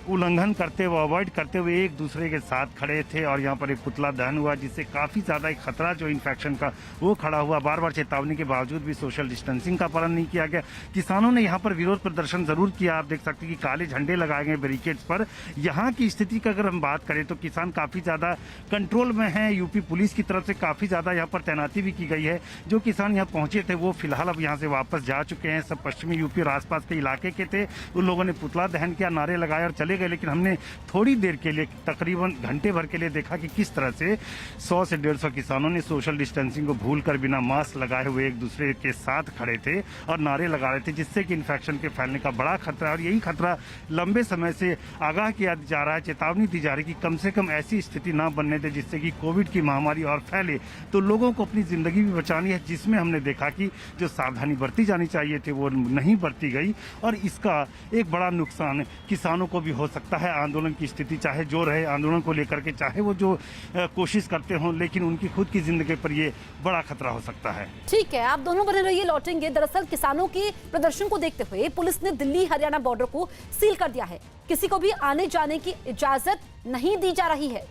उल्लंघन करते हुए, अवॉइड करते हुए एक दूसरे के साथ खड़े थे और यहाँ पर एक पुतला दहन हुआ जिससे काफ़ी ज़्यादा एक खतरा जो इन्फेक्शन का वो खड़ा हुआ। बार बार चेतावनी के बावजूद भी सोशल डिस्टेंसिंग का पालन नहीं किया गया। किसानों ने यहाँ पर विरोध प्रदर्शन जरूर किया। आप देख सकते हैं कि काले झंडे लगाए गए बैरिकेड्स पर। यहाँ की स्थिति की अगर हम बात करें तो किसान काफ़ी ज़्यादा कंट्रोल में है। यूपी पुलिस की तरफ से काफ़ी ज़्यादा यहाँ पर तैनाती भी की गई है। जो किसान यहाँ पहुँचे थे वो फिलहाल अब यहाँ से वापस जा चुके हैं। सब पश्चिमी यूपी और आसपास के इलाके के थे। उन लोगों ने पुतला दहन किया, नारे लगाए और चले गए। लेकिन हमने थोड़ी देर के लिए, तकरीबन घंटे भर के लिए देखा कि किस तरह से 100 से 150 किसानों ने सोशल डिस्टेंसिंग को भूलकर बिना मास्क लगाए हुए एक दूसरे के साथ खड़े थे और नारे लगा रहे थे, जिससे कि इन्फेक्शन के फैलने का बड़ा खतरा है। और यही खतरा लंबे समय से आगाह किया जा रहा है, चेतावनी दी जा रही है कि कम से कम ऐसी स्थिति ना बनने दे जिससे कि कोविड की महामारी और फैले। तो लोगों को अपनी जिंदगी भी बचानी है, जिसमें हमने देखा कि जो सावधानी बरती जानी चाहिए थी वो नहीं बरती गई और इसका एक बड़ा नुकसान किसानों को भी हो सकता है। आंदोलन की स्थिति चाहे जो रहे, आंदोलन को लेकर के चाहे वो जो कोशिश करते हों, लेकिन उनकी खुद की जिंदगी पर ये बड़ा खतरा हो सकता है। ठीक है, आप दोनों बने रहिए, लौटेंगे। दरअसल किसानों के प्रदर्शन को देखते हुए पुलिस ने दिल्ली हरियाणा बॉर्डर को सील कर दिया है। किसी को भी आने जाने की इजाजत नहीं दी जा रही है।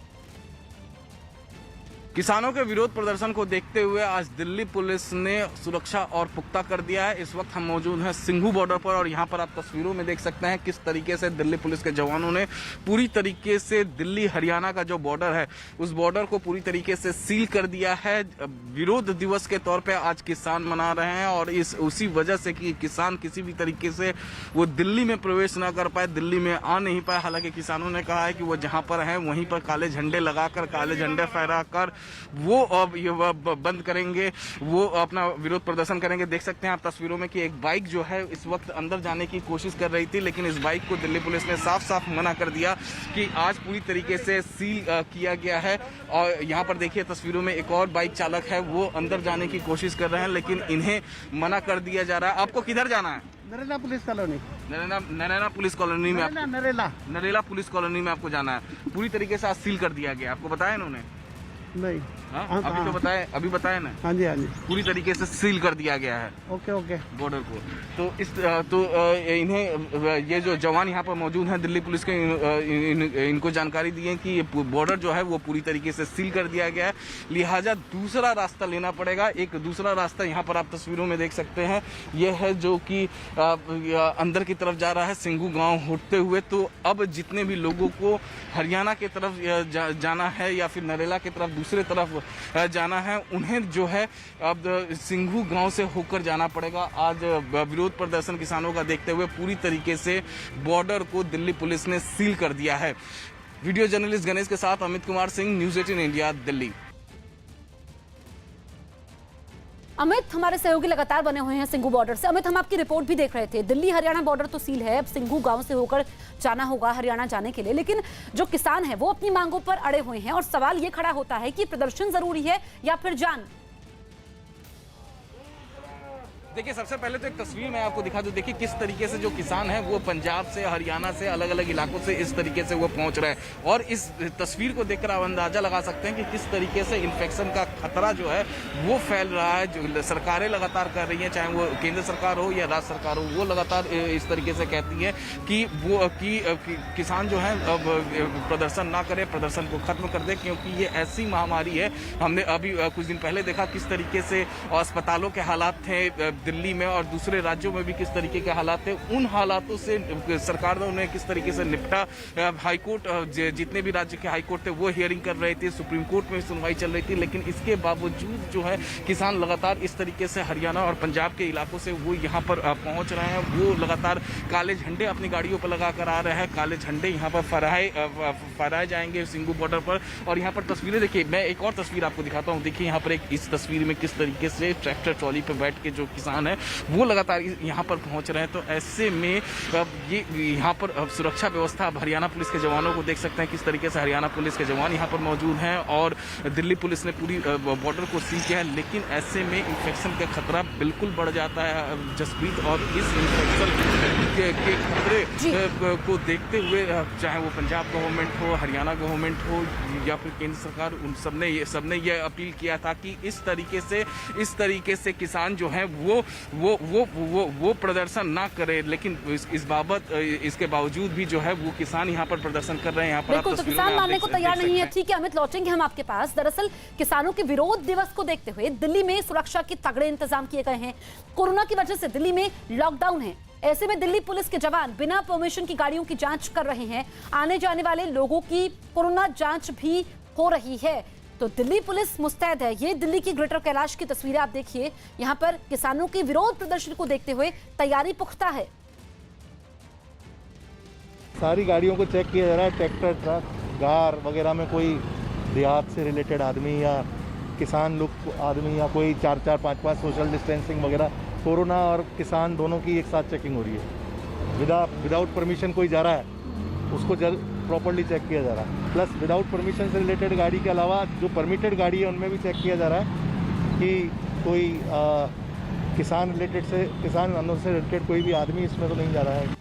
किसानों के विरोध प्रदर्शन को देखते हुए आज दिल्ली पुलिस ने सुरक्षा और पुख्ता कर दिया है। इस वक्त हम मौजूद हैं सिंघू बॉर्डर पर और यहाँ पर आप तस्वीरों में देख सकते हैं किस तरीके से दिल्ली पुलिस के जवानों ने पूरी तरीके से दिल्ली हरियाणा का जो बॉर्डर है उस बॉर्डर को पूरी तरीके से सील कर दिया है। विरोध दिवस के तौर पर आज किसान मना रहे हैं और उसी वजह से कि किसान किसी भी तरीके से वो दिल्ली में प्रवेश न कर पाए, दिल्ली में आ नहीं पाए। हालांकि किसानों ने कहा है कि वो जहाँ पर है वहीं पर काले झंडे लगाकर, काले झंडे फहराकर वो अब ये बंद करेंगे, वो अपना विरोध प्रदर्शन करेंगे। देख सकते हैं आप तस्वीरों में कि एक बाइक जो है इस वक्त अंदर जाने की कोशिश कर रही थी, लेकिन इस बाइक को दिल्ली पुलिस ने साफ साफ मना कर दिया कि आज पूरी तरीके से सील किया गया है। और यहाँ पर देखिए तस्वीरों में एक और बाइक चालक है, वो अंदर जाने की कोशिश कर रहे हैं लेकिन इन्हें मना कर दिया जा रहा है। आपको किधर जाना है? Narela police colony. Narela police colony में नरेला पुलिस कॉलोनी में आपको जाना है। पूरी तरीके से आज सील कर दिया गया। आपको बताया इन्होंने? नहीं। हाँ, अभी बताया ना। हाँ जी। पूरी तरीके से सील कर दिया गया है ओके बॉर्डर को। तो इन्हें ये जो जवान यहाँ पर मौजूद हैं दिल्ली पुलिस के, इनको जानकारी दी है कि ये बॉर्डर जो है वो पूरी तरीके से सील कर दिया गया है, लिहाजा दूसरा रास्ता लेना पड़ेगा। एक दूसरा रास्ता यहाँ पर आप तस्वीरों में देख सकते हैं, ये है जो कि अंदर की तरफ जा रहा है सिंघू गाँव होते हुए। तो अब जितने भी लोगों को हरियाणा की तरफ जाना है या फिर नरेला की तरफ दूसरे तरफ जाना है, उन्हें जो है अब सिंघू गांव से होकर जाना पड़ेगा। आज विरोध प्रदर्शन किसानों का देखते हुए पूरी तरीके से बॉर्डर को दिल्ली पुलिस ने सील कर दिया है। वीडियो जर्नलिस्ट गणेश के साथ अमित कुमार सिंह, न्यूज़ 18 इंडिया, दिल्ली। अमित, हमारे सहयोगी लगातार बने हुए हैं सिंघू बॉर्डर से। अमित, हम आपकी रिपोर्ट भी देख रहे थे, दिल्ली हरियाणा बॉर्डर तो सील है, अब सिंघू गांव से होकर जाना होगा हरियाणा जाने के लिए। लेकिन जो किसान है वो अपनी मांगों पर अड़े हुए हैं और सवाल ये खड़ा होता है कि प्रदर्शन जरूरी है या फिर जान। देखिए सबसे पहले तो एक तस्वीर मैं आपको दिखा दूं। देखिए किस तरीके से जो किसान हैं वो पंजाब से, हरियाणा से, अलग अलग इलाकों से इस तरीके से वो पहुंच रहे हैं और इस तस्वीर को देखकर आप अंदाजा लगा सकते हैं कि किस तरीके से इन्फेक्शन का खतरा जो है वो फैल रहा है। जो सरकारें लगातार कर रही हैं, चाहे वो केंद्र सरकार हो या राज्य सरकार हो, वो लगातार इस तरीके से कहती है कि वो किसान जो है प्रदर्शन ना करे, प्रदर्शन को खत्म कर दे, क्योंकि ये ऐसी महामारी है। हमने अभी कुछ दिन पहले देखा किस तरीके से अस्पतालों के हालात थे, दिल्ली में और दूसरे राज्यों में भी किस तरीके के हालात थे, उन हालातों से सरकार ने किस तरीके से निपटा। हाईकोर्ट, जितने भी राज्य के हाईकोर्ट थे वो हियरिंग कर रहे थे, सुप्रीम कोर्ट में सुनवाई चल रही थी, लेकिन इसके बावजूद जो है किसान लगातार इस तरीके से हरियाणा और पंजाब के इलाकों से वो यहाँ पर पहुँच रहे हैं। वो लगातार काले झंडे अपनी गाड़ियों पर लगा कर आ रहे हैं, काले झंडे यहाँ पर फहराए जाएंगे सिंघू बॉर्डर पर। और यहाँ पर तस्वीरें देखिए, मैं एक और तस्वीर आपको दिखाता हूँ। देखिए यहाँ पर इस तस्वीर में किस तरीके से ट्रैक्टर ट्रॉली पर बैठ के जो किसान है वो लगातार यहाँ पर पहुँच रहे हैं। तो ऐसे में ये यहाँ पर सुरक्षा व्यवस्था, हरियाणा पुलिस के जवानों को देख सकते हैं किस तरीके से हरियाणा पुलिस के जवान यहाँ पर मौजूद हैं और दिल्ली पुलिस ने पूरी बॉर्डर को सील किया है। लेकिन ऐसे में इन्फेक्शन का खतरा बिल्कुल बढ़ जाता है जसप्रीत, और इस इन्फेक्शन के खतरे को देखते हुए चाहे वो पंजाब गवर्नमेंट हो, हरियाणा गवर्नमेंट हो या फिर केंद्र सरकार, उन सबने ये अपील किया था कि इस तरीके से किसान जो हैं वो प्रदर्शन ना करे। लेकिन इस बाबत इसके बावजूद भी जो है वो किसान यहाँ पर प्रदर्शन कर रहे हैं। यहाँ पर बिल्कुल, तो किसान मानने को तैयार नहीं है। ठीक है अमित, लौटेंगे हम आपके पास। दरअसल किसानों के विरोध दिवस को देखते हुए दिल्ली में सुरक्षा के तगड़े इंतजाम किए गए हैं। कोरोना की वजह से दिल्ली में लॉकडाउन है, ऐसे में दिल्ली पुलिस के जवान बिना परमिशन की गाड़ियों की जांच कर रहे हैं। आने जाने वाले लोगों की कोरोना जांच भी हो रही है, तो दिल्ली पुलिस मुस्तैद है। ये दिल्ली की ग्रेटर कैलाश की तस्वीरें आप देखिए, यहाँ पर किसानों के विरोध प्रदर्शन को देखते हुए तैयारी पुख्ता है। सारी गाड़ियों को चेक किया जा रहा है, ट्रैक्टर, ट्रक, गार वगैरह में कोई देहात से रिलेटेड आदमी या किसान लोग आदमी या कोई 4-4, 5-5 सोशल डिस्टेंसिंग वगैरह, कोरोना और किसान दोनों की एक साथ चेकिंग हो रही है। विदाउट परमिशन कोई जा रहा है उसको प्रॉपर्ली चेक किया जा रहा है। प्लस विदाउट परमिशन से रिलेटेड गाड़ी के अलावा जो परमिटेड गाड़ी है उनमें भी चेक किया जा रहा है कि कोई किसान अंदर से रिलेटेड कोई भी आदमी इसमें तो नहीं जा रहा है।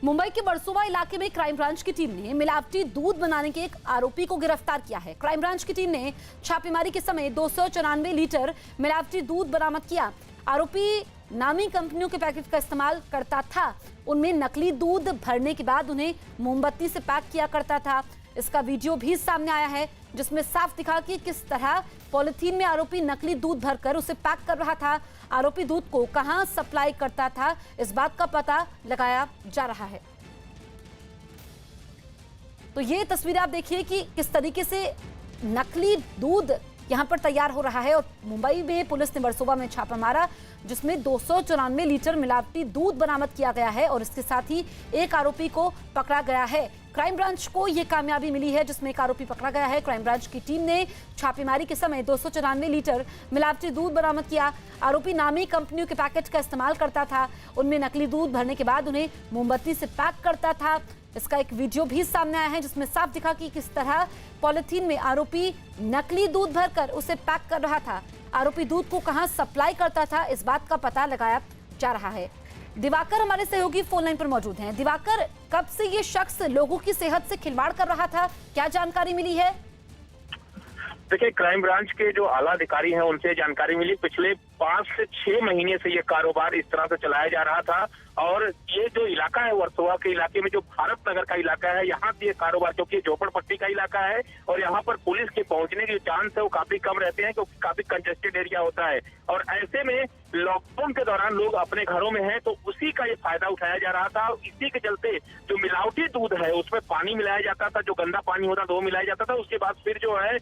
मुंबई के बरसोवा इलाके में क्राइम ब्रांच की टीम ने मिलावटी दूध बनाने के एक आरोपी को गिरफ्तार किया है। क्राइम ब्रांच की टीम ने छापेमारी के समय 294 लीटर मिलावटी दूध बरामद किया। आरोपी नामी कंपनियों के पैकेट का इस्तेमाल करता था, उनमें नकली दूध भरने के बाद उन्हें मोमबत्ती से पैक किया करता था। इसका वीडियो भी सामने आया है जिसमें साफ दिखा कि किस तरह पॉलिथीन में आरोपी नकली दूध भरकर उसे पैक कर रहा था। आरोपी दूध को कहां सप्लाई करता था, इस बात का पता लगाया जा रहा है। तो ये तस्वीर आप देखिए कि किस तरीके से नकली दूध यहां पर तैयार हो रहा है। और मुंबई में पुलिस ने बरसोवा में छापा मारा जिसमें 294 लीटर मिलावटी दूध बरामद किया गया है और इसके साथ ही एक आरोपी को पकड़ा गया है। क्राइम ब्रांच को यह कामयाबी मिली है जिसमें एक आरोपी पकड़ा गया है। क्राइम ब्रांच की टीम ने छापेमारी के समय 294 लीटर मिलावटी दूध बरामद किया। आरोपी नामी कंपनियों के पैकेट का इस्तेमाल करता था, उनमें नकली दूध भरने के बाद उन्हें मोमबत्ती से पैक करता था। इसका एक वीडियो भी सामने आया है जिसमें साफ दिखा कि किस तरह पॉलिथीन में आरोपी नकली दूध भरकर उसे पैक कर रहा था। आरोपी दूध को कहां सप्लाई करता था, इस बात का पता लगाया जा रहा है। दिवाकर हमारे सहयोगी फोन लाइन पर मौजूद हैं। दिवाकर, कब से ये शख्स लोगों की सेहत से खिलवाड़ कर रहा था, क्या जानकारी मिली है? देखिए, क्राइम ब्रांच के जो आला अधिकारी हैं उनसे जानकारी मिली, पिछले 5 से 6 महीने से ये कारोबार इस तरह से चलाया जा रहा था। और ये जो इलाका है वर्सोवा के इलाके में जो भारत नगर का इलाका है, यहाँ ये कारोबार, क्योंकि झोपड़पट्टी का इलाका है और यहाँ पर पुलिस के पहुंचने के चांस है वो काफी कम रहते हैं क्योंकि काफी कंजेस्टेड एरिया होता है। और ऐसे में लॉकडाउन के दौरान लोग अपने घरों में हैं तो उसी का ये फायदा उठाया जा रहा था। इसी के चलते जो मिलावटी दूध है उसमें पानी मिलाया जाता था, जो गंदा पानी होता था वो मिलाया जाता था। उसके बाद फिर जो है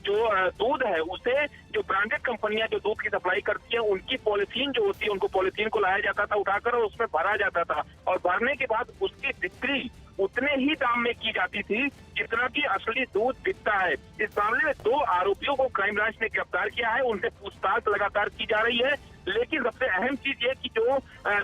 जो दूध है उसे जो ब्रांडेड कंपनियां जो दूध की सप्लाई करती है उनकी पॉलिथीन जो होती है उनको पॉलिथीन को लाया जाता था उठाकर और उसमें भरा जाता था और भरने के बाद उसकी बिक्री उतने ही दाम में की जाती थी जितना कि असली दूध बिकता है। इस मामले में 2 आरोपियों को क्राइम ब्रांच ने गिरफ्तार किया है, उनसे पूछताछ लगातार की जा रही है। लेकिन सबसे अहम चीज ये कि जो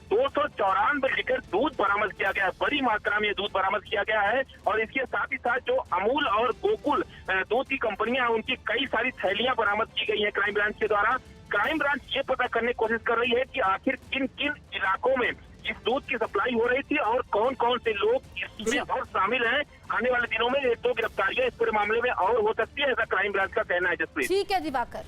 294 लीटर दूध बरामद किया गया है, बड़ी मात्रा में दूध बरामद किया गया है। और इसके साथ ही साथ जो अमूल और गोकुल दूध की कंपनियां उनकी कई सारी थैलियां बरामद की गई है क्राइम ब्रांच के द्वारा। क्राइम ब्रांच ये पता करने की कोशिश कर रही है कि आखिर किन किन इलाकों में इस दूध की सप्लाई हो रही थी और कौन कौन से लोग इसमें और शामिल हैं। आने वाले दिनों में 1-2 गिरफ्तारियां इस पूरे मामले में और हो सकती है, ऐसा क्राइम ब्रांच का कहना है। जसप्रीत, ठीक है दिवाकर।